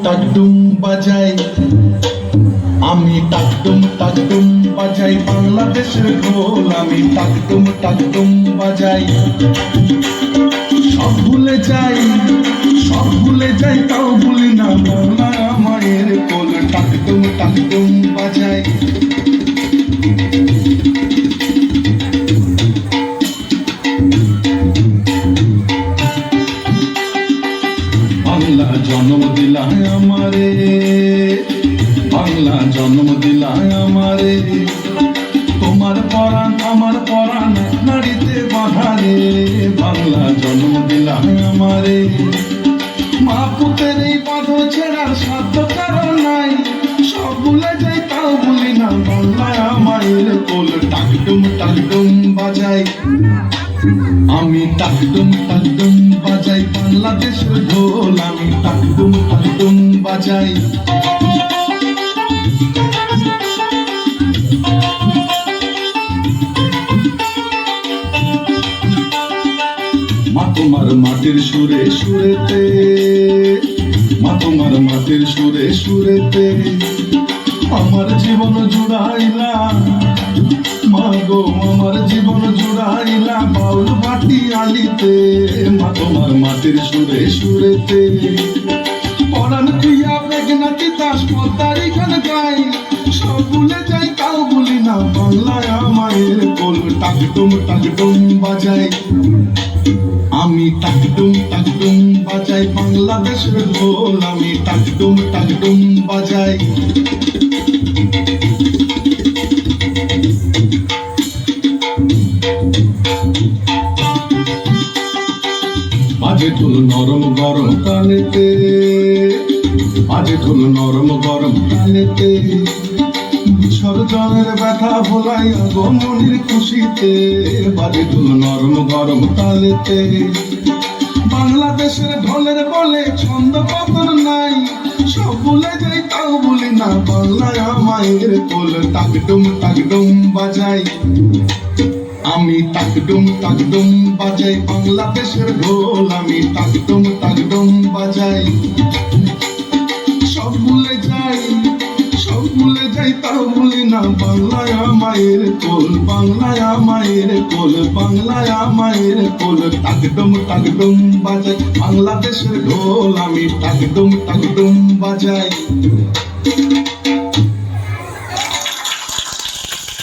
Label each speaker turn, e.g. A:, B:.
A: টাকডুম বাজাই, আমি টাকডুম বাজাই বাংলাদেশের ঢোল। আমি টাকডুম বাজাই। সব ভুলে যাই তাও ভুলি না বাংলা মায়ের কোল। টাকডুম বাজাই। বাংলা জন্ম দিলা আমারে, বাংলা জন্ম দিলা আমারে, তোমার পরাণ আমার পরাণ নারীতে বাহারে। বাংলা জন্ম দিলা আমারে, মা পুতের এই বাঁধো ছেড়ার সাধ্য কারণ নাই। সব ভুলে যাই তাও ভুলি না বাংলা মায়ের কোল। টাকডুম বাজাই, আমি টাকডুম বাজাই বাংলাদেশের ঢোল। আমি টাকডুম বাজাই। মা তোমার মাটির সুরে সুরেতে, মা তোমার মাটির সুরে সুরেতে আমার জীবন জুড়াইলা। মা গো আমার জীবন জুড়াইলা বাউল বাটি আলিতে। মা তোমার মাটির সুরে সুরেতে পরাণ খুইয়া বেগনাতি দাস পদ্মারি গান গাই। সব ভুলে যাই তাও ভুলি না বাংলায় মায়ের কোল। টাকডুম বাজাই, আমি টাকডুম বাজাই বাংলাদেশের ঢোল। আমি টাকডুম বাজাই। বাজে ঢোল নরম গরম কানেতে, বাজে ঢোল নরম গরম কানেতে, বিসর্জনের ব্যথা ভোলাইয়া গো মনির খুশিতে। বাজে ঢোল নরম গরম কানেতে, বাংলাদেশের ঢোলের বলে ছন্দ পতন নাই। সব ভুলে যাই তাও ভুলি না বাংলায় মায়ের কোল। টাকডুম বাজাই, আমি টাকডুম বাজাই বাংলাদেশের ঢোল। আমি টাকডুম বাজাই। সব ভুলে যাই তাও ভুলি না বাংলায় মায়ের কোল। বাংলায় মায়ের কোল, বাংলায় মায়ের কোল। টাকডুম বাজাই বাংলাদেশের ঢোল। আমি টাকডুম বাজাই।